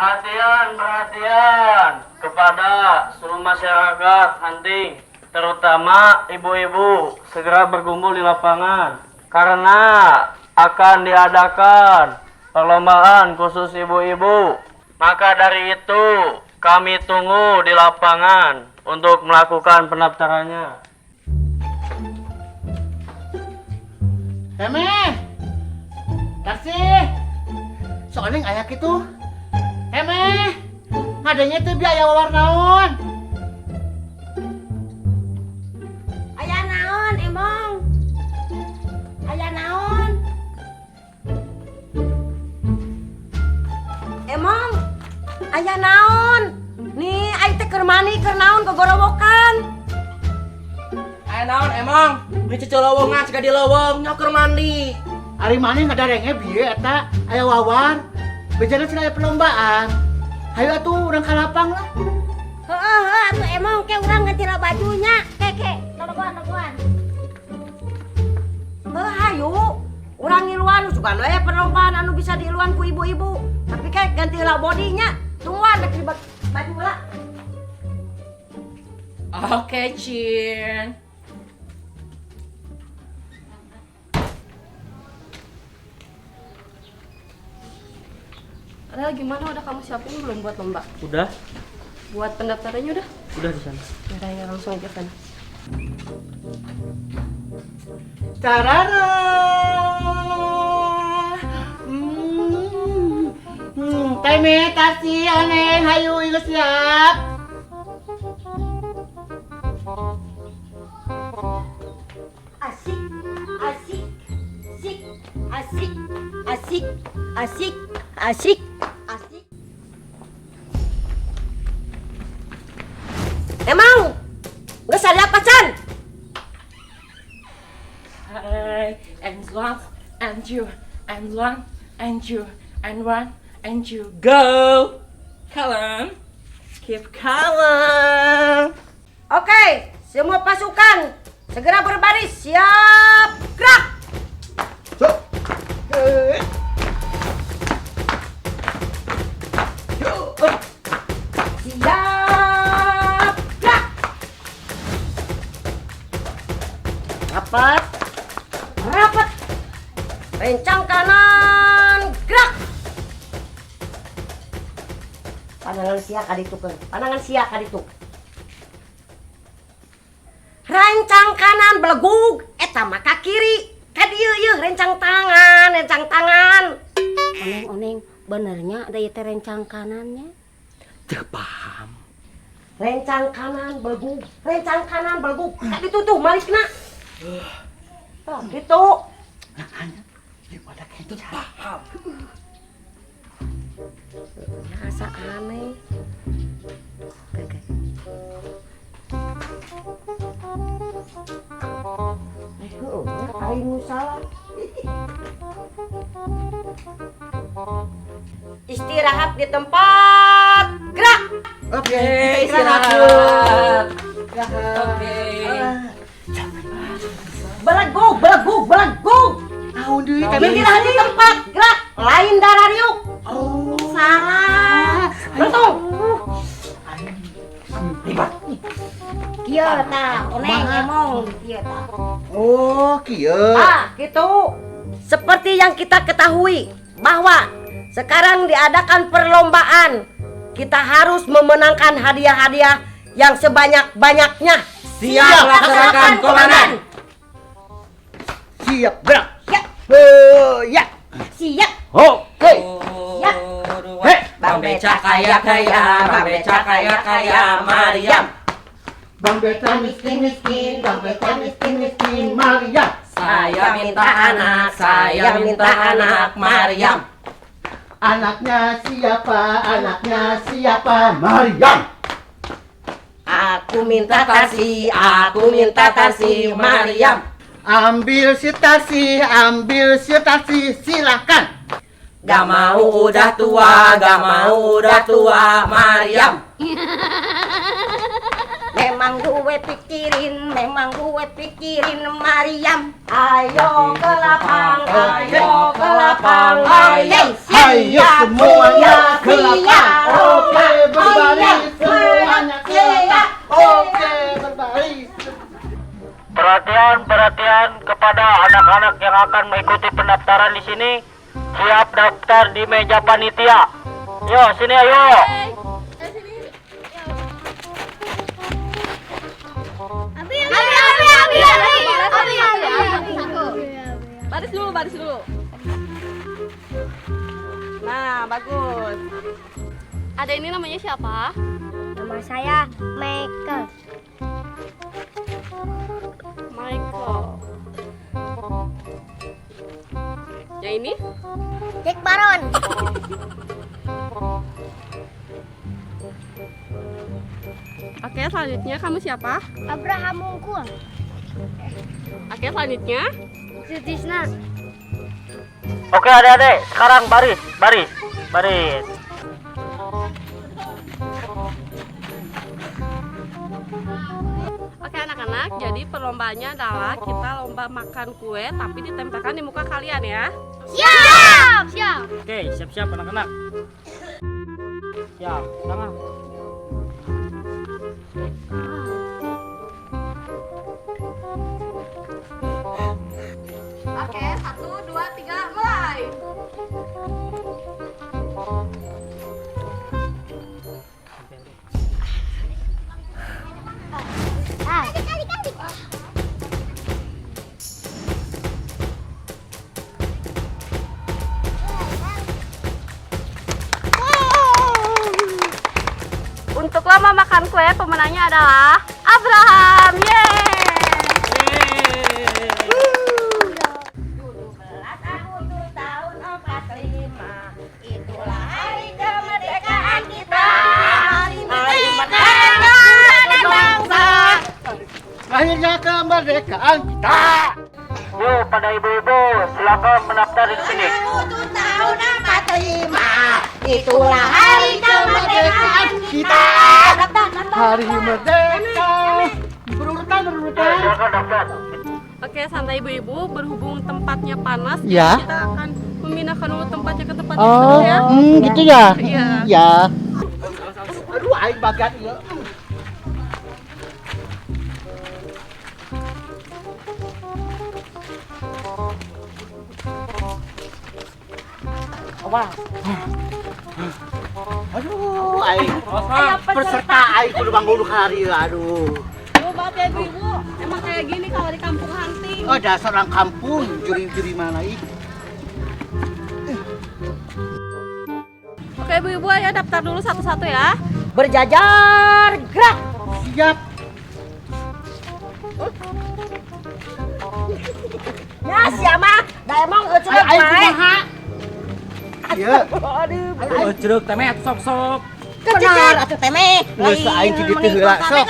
Perhatian kepada seluruh masyarakat hunting, terutama ibu-ibu, segera berkumpul di lapangan karena akan diadakan perlombaan khusus ibu-ibu. Maka dari itu, kami tunggu di lapangan untuk melakukan pendaftarannya. Heme, taksi, soalnya ayak itu. Heme, ngadanya tuh biaya warnaon. Aya naon, emong? Aya naon? Emong? Aya naon? Nih, aing teh keur mani keur naon kegorowokan. Aya naon emang? Di cecolowongan cika di leuweung nya keur mandi. Ari mani ngadarenge bieu eta aya wawar. Bejana cenah aya perlombaan. Hayu atuh urang ka lapang lah. Heueuh, atuh emong ke urang ganti bajunya. Ke, tolongan. Hayu, urang ngiluan sugan we perlombaan anu bisa diiluan ku ibu-ibu. Tapi kayak ganti lah bodinya. Tungguan dek di baju lah. Oke, Cin. Ada gimana, udah kamu siapin belum buat lomba? Udah? Buat pendaftarannya udah? Udah di sana. Ya langsung aja kan. Tarara. Teme taksi oneng hayu geus siap. Asik, asik, asik, asik, asik, asik, asik. Emang nggak sadar apa Chan? Hai, and one, and you, and one, and you, and one, and you. Go! Kalem. Keep calm. Oke, semua pasukan segera berbaris, siap, gerak. Siap, gerak. Rapat, rapat. Rencang kanan, gerak. Pandangan siak kaditu kan, pandangan siak kaditu. Rencang kanan belegug, eta maka kiri. Kadieu yeuh rencang tangan, rencang tangan. Oneng, benernya ada teh rencang kanannya? Teu paham. Rencang kanan belegug, rencang kanan belegug. Kaditu tuh malikna. Tuh, gitu. Daripada Teu paham. Rasa aneh. Oke. Aing salah. Istirahat di tempat. Gerak. Oke, Istirahat. Oke. Belegug, belegug, belegug. Naon deui teh? Istirahat di tempat. Gerak. Lain darariuk. Oh, Salah. Betul. Kieu tah, oneng emong kieu tah. oh kieu. Gitu. Seperti yang kita ketahui bahwa sekarang diadakan perlombaan, kita harus memenangkan hadiah-hadiah yang sebanyak-banyaknya. Siap laksanakan komandan. Siap, gerak. Ya, Ya. siap. Ho, hei. Ya. Hei. Bang Beca kaya kaya, Bang Beca kaya kaya, Mariam. Bang Beca miskin, Bang Beca miskin, Maria. Saya minta anak, Mariam. Anaknya siapa, Maryam. Aku minta tasih, Mariam. Ambil si tasi, silakan. Gak mau udah tua, Mariam. Memang gue pikirin Mariam. Ayo ke lapangan, Ayo semuanya ke lapangan. Oke, berbaris semuanya ke lapangan. Oke, berbaris. Perhatian kepada anak-anak yang akan mengikuti pendaftaran di sini. Siap daftar di meja panitia. Yo, sini ayo. Baris dulu. Nah, bagus. Ada ini namanya siapa? Nama saya Michael. Michael. Yang ini? Jack Baron. Oke, selanjutnya kamu siapa? Abraham Mungkul. Oke, selanjutnya. Sutisna. Oke, adik-adik, sekarang baris. Oke anak-anak, jadi perlombaannya adalah kita lomba makan kue tapi ditempelkan di muka kalian ya. Siap. Oke, siap-siap anak-anak. Siap, tangan. Oke, 1, 2, 3, mulai. Untuk lomba makan kue, pemenangnya adalah Abraham. Yeay! Akhirnya kemerdekaan kita. Yo, pada ibu-ibu, silakan mendaftar di sini. Itulah hari kemerdekaan Kita hari merdeka. Berurutan. Silakan daftar. Oke, santai ibu-ibu, berhubung tempatnya panas, Ya. jadi kita akan memindahkan dulu tempatnya ke tempat yang sejuk ya. Gitu ya. Iya. Ya. Aduh, aing bagat ya. Aduh, aing peserta aing kudu bangun hari, aduh. Maaf ya ibu-ibu, emang kayak gini kalau di kampung hunting. Oh, dasar orang kampung, juri-juri mana ih. Oke ibu-ibu, ayo daftar dulu satu-satu ya. berjajar gerak. Siap. Ya siapa? Da emang euceuk Aing bae. kumaha? Iya. Aduh, Jeruk temet sok. benar atuh temeh. Geus aing di dieu heula sok.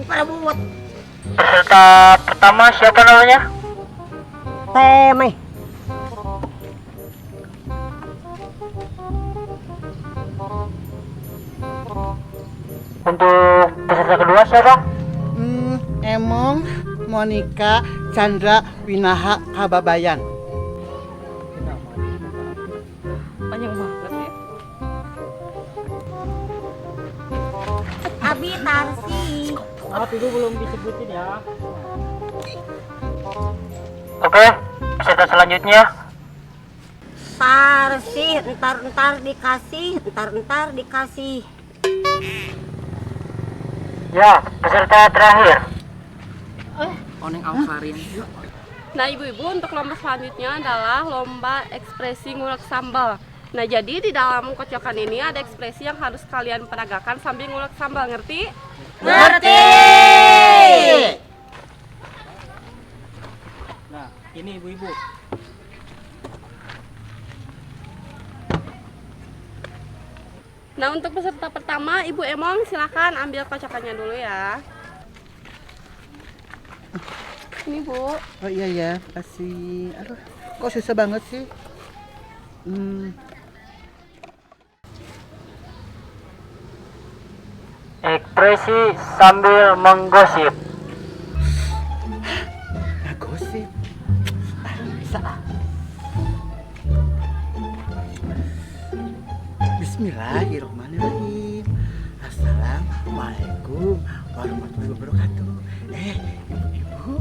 Parabut. Peserta pertama siapa namanya? Temeh. Untuk peserta kedua siapa? Emong Monica Chandra Winaha Kababayan. Panjang banget ya. Abi Tarsi. Maaf itu belum disebutin ya. Oke, peserta selanjutnya. Tarsi, entar dikasih. Ya, peserta terakhir. Nah ibu-ibu, untuk lomba selanjutnya adalah lomba ekspresi ngulek sambal. Nah jadi di dalam kocokan ini ada ekspresi yang harus kalian peragakan sambil ngulek sambal, ngerti? Ngerti. Nah, ini ibu-ibu. Nah untuk peserta pertama, Ibu Emong silakan ambil kocokannya dulu ya. Ini Bu. Oh iya ya, kasih. Aduh, kok susah banget sih. ekspresi sambil menggosip. Nah, gosip. Bisa. Bismillahirrahmanirrahim. Assalamualaikum warahmatullahi wabarakatuh. Ibu-ibu,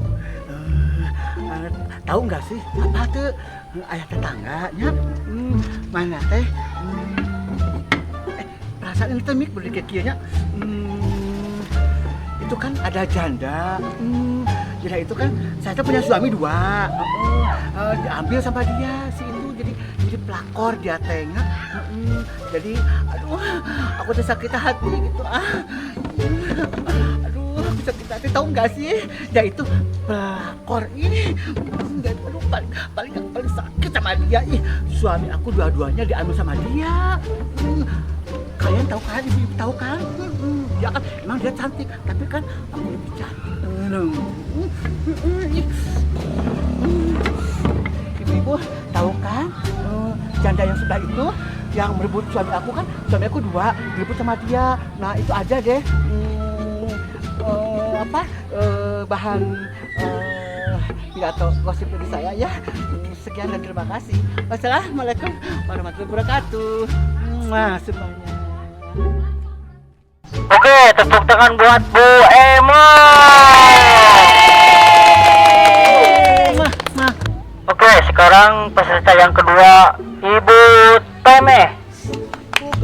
tahu nggak sih apa tuh ayah tetangganya? Mana teh? Perasaan ini temik beli kekianya. Itu kan ada janda. Janda itu kan saya tuh punya suami 2. Diambil sama dia si itu jadi pelakor dia tengah. Jadi aduh aku tuh sakit hati gitu aduh aku sakit hati tahu nggak sih dia itu pelakor ini aduh paling sakit sama dia suami aku dua-duanya diambil sama dia. Kalian tahu kan, ibu tahu kan? Dia kan emang dia cantik, tapi kan aku lebih cantik. Ibu tahu kan janda yang sebelah itu yang merebut suami aku kan, suami aku 2 direbut sama dia. Nah itu aja deh bahan pidato gosip dari saya ya. Sekian dan terima kasih. Wassalamualaikum warahmatullahi wabarakatuh. Semuanya. Oke, tepuk tangan buat Bu Emo. Oke, sekarang peserta yang kedua Ibu Teme.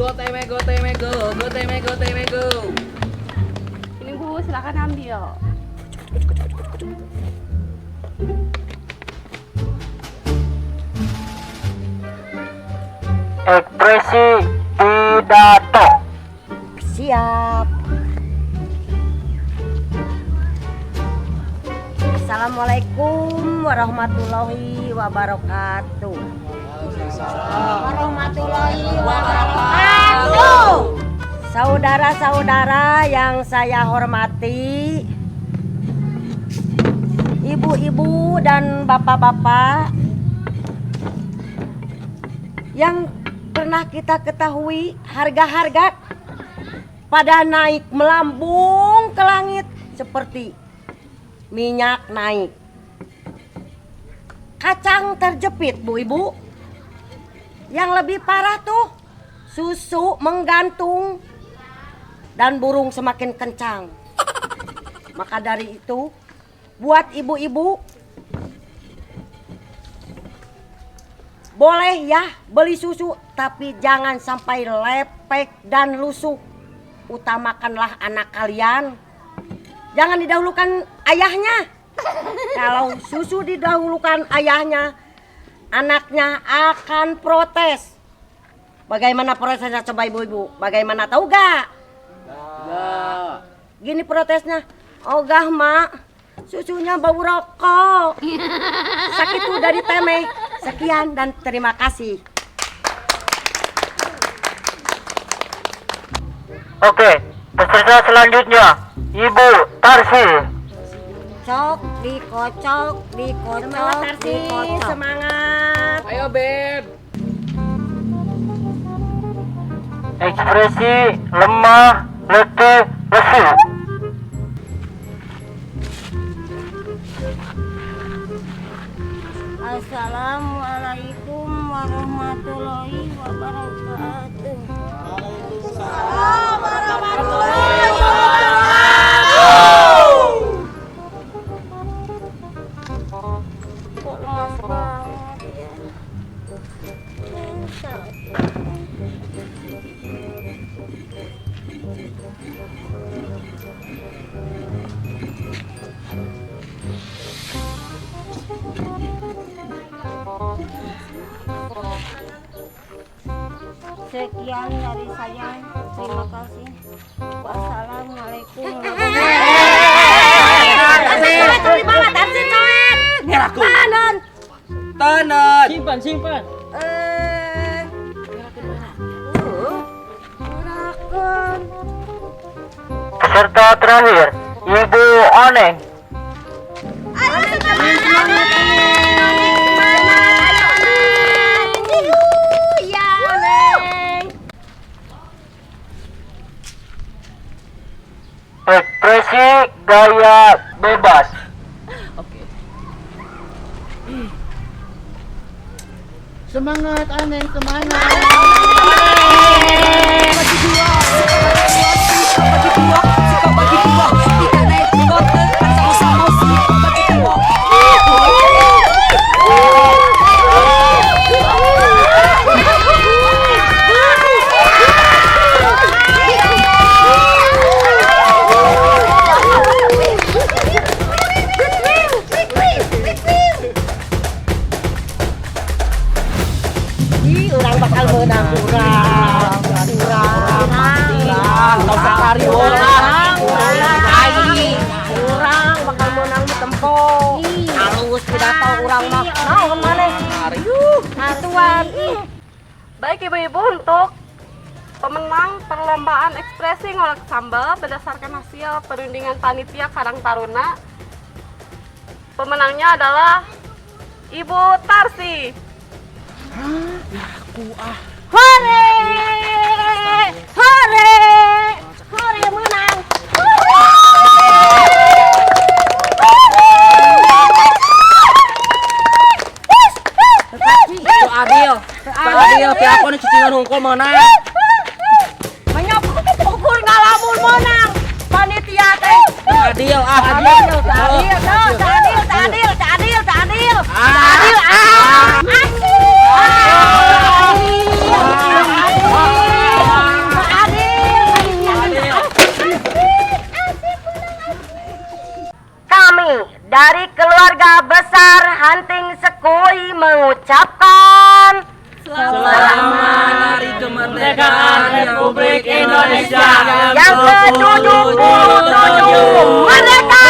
Go Teme, go Teme, go. Go Teme, go Teme, go. Ini Bu, silakan ambil. Ekspresi pidato. Siap. Assalamualaikum warahmatullahi wabarakatuh. Warahmatullahi wabarakatuh. Saudara-saudara yang saya hormati, ibu-ibu dan bapak-bapak yang pernah kita ketahui harga-harga pada naik melambung ke langit seperti minyak naik, kacang terjepit bu ibu. Yang lebih parah tuh susu menggantung dan burung semakin kencang. Maka dari itu buat ibu-ibu boleh ya beli susu, tapi jangan sampai lepek dan lusuh. Utamakanlah anak kalian. Jangan didahulukan ayahnya. Kalau susu didahulukan ayahnya, anaknya akan protes. Bagaimana protesnya coba ibu-ibu? Bagaimana, tahu gak? Gini protesnya. Ogah mak, susunya bau rokok. Sakit tuh dari Teme. Sekian dan terima kasih. Oke, peserta selanjutnya Ibu Tarsi. Cok, dikocok, Semangat, Tarsi. dikocok. Semangat. Ayo Beb. Ekspresi lemah, letih, lesu. Assalamualaikum warahmatullahi wabarakatuh. Kok lemas banget ya? Sekian dari saya. Terima kasih. Wassalamualaikum warahmatullahi Tanan. Simpan. Peserta terakhir Ibu Oneng. gaya bebas. Oke. Semangat Aneng, semangat. Urang bakal menang, urang sekali urang bakal menang di tempo halus tidak tahu urang mah naon maneh atuan Baik ibu-ibu, untuk pemenang perlombaan ekspresi ngolek sambal berdasarkan hasil perundingan panitia Karang Taruna, pemenangnya adalah Ibu Tarsi. hore menang. Adil, ti aku nih cicingan hungkul menang. Banyak ukur ngalamun menang panitia teh. Adil. Kami dari keluarga besar Hunting Sekui mengucapkan Selamat Hari Kemerdekaan Republik Indonesia yang ke-77 merdeka.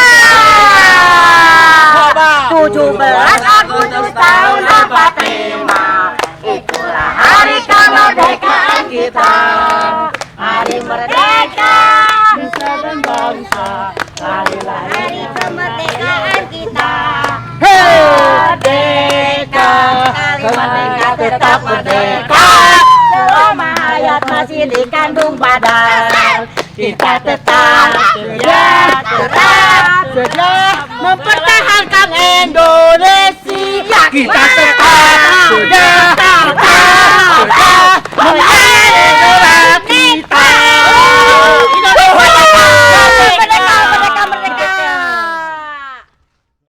17 Agustus tahun 45, itulah hari kemerdekaan kita. Hari merdeka, Nusa dan bangsa, hari kemerdekaan kita. merdeka, Merdeka tetap merdeka. Selama hayat masih dikandung badan, kita tetap sedia mempertahankan Indonesia. Kita tetap sudah